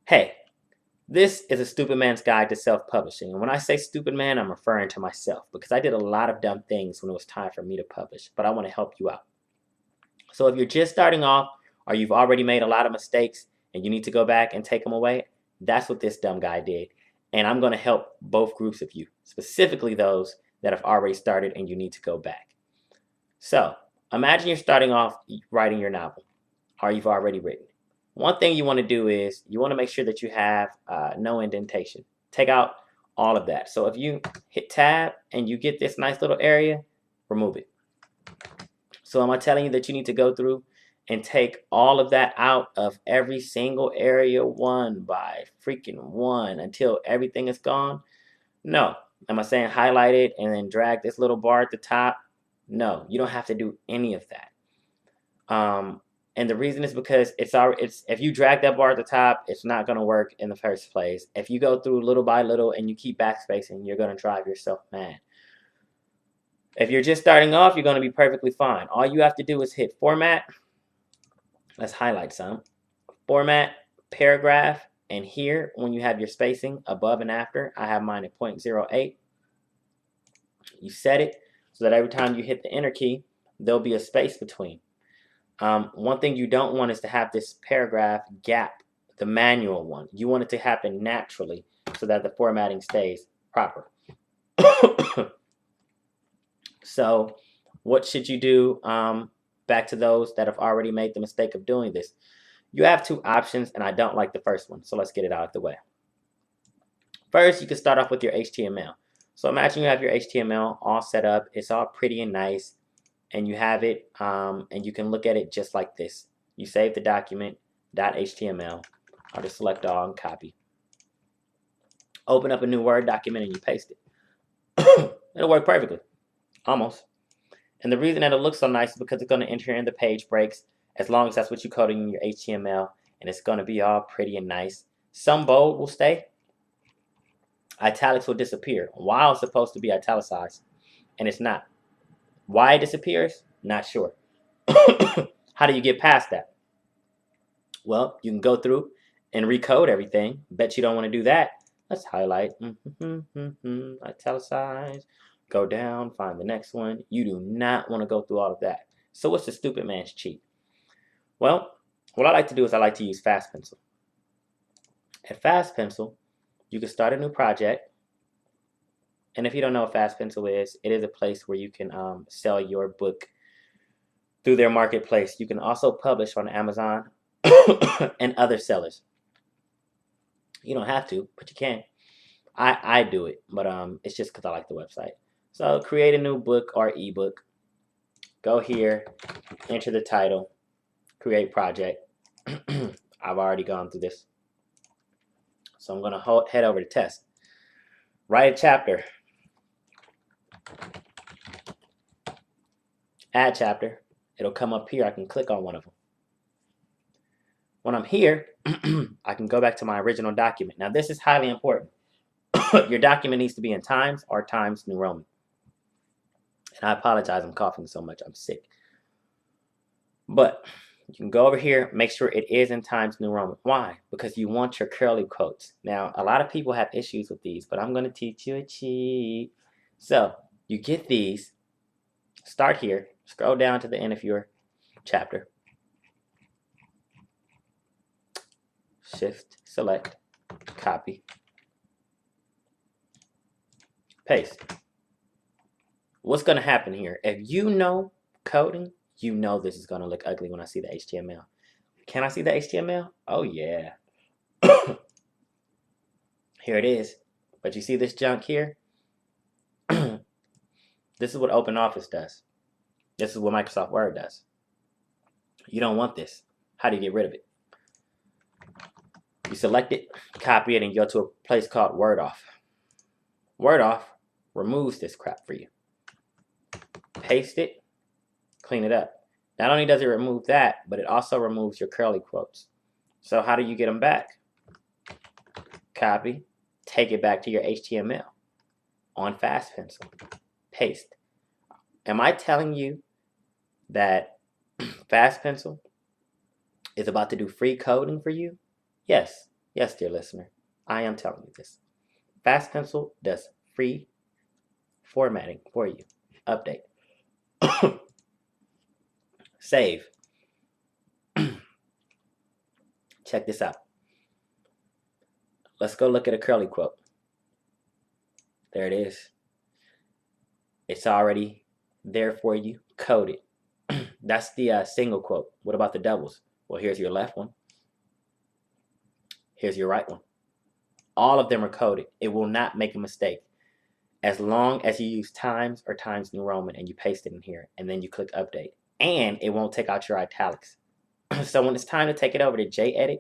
Hey, this is a stupid man's guide to self-publishing. And when I say stupid man, I'm referring to myself because I did a lot of dumb things when it was time for me to publish, but I want to help you out. So if you're just starting off or you've already made a lot of mistakes and you need to go back and take them away, that's what this dumb guy did. And I'm going to help both groups of you, specifically those that have already started and you need to go back. So imagine you're starting off writing your novel or you've already written. One thing you want to do is you want to make sure that you have no indentation. Take out all of that. So if you hit tab and you get this nice little area, remove it. So am I telling you that you need to go through and take all of that out of every single area one by freaking one until everything is gone? No. Am I saying highlight it and then drag this little bar at the top? No, you don't have to do any of that. And the reason is because it's if you drag that bar at the top, it's not going to work in the first place. If you go through little by little and you keep backspacing, you're going to drive yourself mad. If you're just starting off, you're going to be perfectly fine. All you have to do is hit format. Let's highlight some. Format, paragraph, and here when you have your spacing above and after, I have mine at 0.08. You set it so that every time you hit the enter key, there'll be a space between. One thing you don't want is to have this paragraph gap, the manual one. You want it to happen naturally so that the formatting stays proper. So what should you do? Back to those that have already made the mistake of doing this. You have two options, and I don't like the first one, so let's get it out of the way. First, you can start off with your HTML. So imagine you have your HTML all set up. It's all pretty and nice. And you have it, and you can look at it just like this. You save the document, .html. I'll just select all and copy. Open up a new Word document and you paste it. It'll work perfectly, almost. And the reason that it looks so nice is because it's going to enter in the page breaks as long as that's what you coded in your HTML, and it's going to be all pretty and nice. Some bold will stay. Italics will disappear. While it's supposed to be italicized, and it's not. Why it disappears? Not sure. How do you get past that? Well, you can go through and recode everything. Bet you don't want to do that. Let's highlight. Italicize. Go down. Find the next one. You do not want to go through all of that. So what's the stupid man's cheat? Well, what I like to do is I like to use Fastpencil. At Fastpencil, you can start a new project. And if you don't know what Fastpencil is, it is a place where you can sell your book through their marketplace. You can also publish on Amazon and other sellers. You don't have to, but you can. I do it, but it's just because I like the website. So create a new book or ebook. Go here, enter the title, create project. I've already gone through this. So I'm going to head over to test. Write a chapter. Add chapter. It'll come up here. I can click on one of them. When I'm here, I can go back to my original document. Now, this is highly important. Your document needs to be in Times or Times New Roman. And I apologize, I'm coughing so much. I'm sick. But you can go over here, make sure it is in Times New Roman. Why? Because you want your curly quotes. Now, a lot of people have issues with these, but I'm going to teach you a cheat. So, you get these. Start here. Scroll down to the end of your chapter. Shift, select, copy, paste. What's going to happen here? If you know coding, you know this is going to look ugly when I see the HTML. Can I see the HTML? Oh, yeah. Here it is. But you see this junk here? This is what OpenOffice does. This is what Microsoft Word does. You don't want this. How do you get rid of it? You select it, copy it, and go to a place called WordOff. WordOff removes this crap for you. Paste it, clean it up. Not only does it remove that, but it also removes your curly quotes. So how do you get them back? Copy, take it back to your HTML on Fastpencil. Paste. Am I telling you that Fastpencil is about to do free coding for you? Yes. Yes, dear listener, I am telling you this. Fastpencil does free formatting for you. Update. Save. Check this out. Let's go look at a curly quote. There it is. It's already there for you, coded. That's the single quote. What about the doubles? Well, here's your left one. Here's your right one. All of them are coded. It will not make a mistake. As long as you use Times or Times New Roman and you paste it in here and then you click update. And it won't take out your italics. So when it's time to take it over to jEdit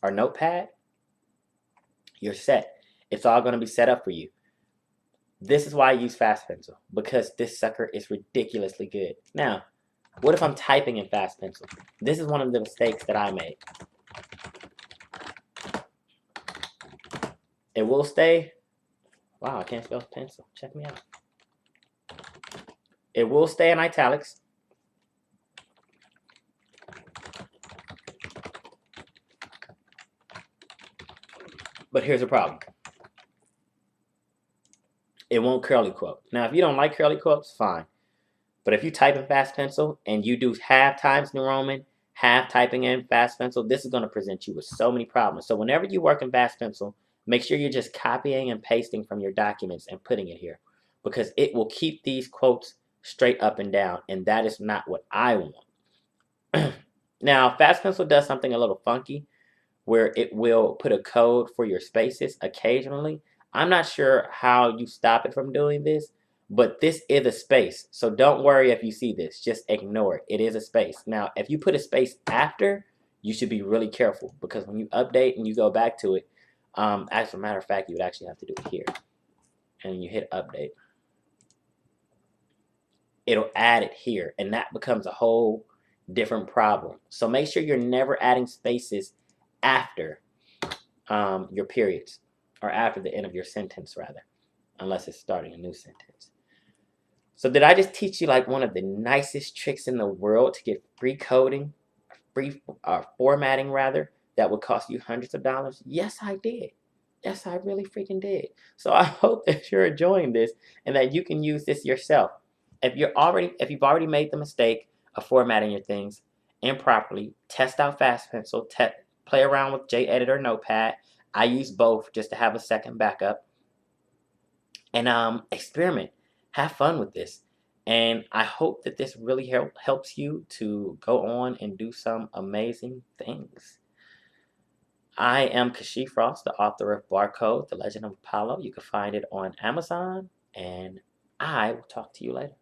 or Notepad, you're set. It's all going to be set up for you. This is why I use Fastpencil, because this sucker is ridiculously good. Now, what if I'm typing in Fastpencil? This is one of the mistakes that I made. It will stay. Wow, I can't spell pencil. Check me out. It will stay in italics. But here's the problem. It won't curly quote. Now, if you don't like curly quotes, fine. But if you type in Fastpencil and you do half Times New Roman, half typing in Fastpencil, this is going to present you with so many problems. So whenever you work in Fastpencil, make sure you're just copying and pasting from your documents and putting it here, because it will keep these quotes straight up and down, and that is not what I want. Now, Fastpencil does something a little funky where it will put a code for your spaces occasionally. I'm not sure how you stop it from doing this, but this is a space. So don't worry if you see this. Just ignore it. It is a space. Now, if you put a space after, you should be really careful, because when you update and you go back to it, as a matter of fact, you would actually have to do it here. And you hit update. It'll add it here, and that becomes a whole different problem. So make sure you're never adding spaces after your periods, or after the end of your sentence, rather, unless it's starting a new sentence. So did I just teach you like one of the nicest tricks in the world to get free coding, free formatting rather, that would cost you hundreds of dollars? Yes, I did. Yes, I really freaking did. So I hope that you're enjoying this and that you can use this yourself. If you've already made the mistake of formatting your things improperly, test out Fastpencil, play around with jEdit or Notepad. I use both just to have a second backup. And experiment. Have fun with this. And I hope that this really helps you to go on and do some amazing things. I am Kashi Frost, the author of Barcode, The Legend of Apollo. You can find it on Amazon, and I will talk to you later.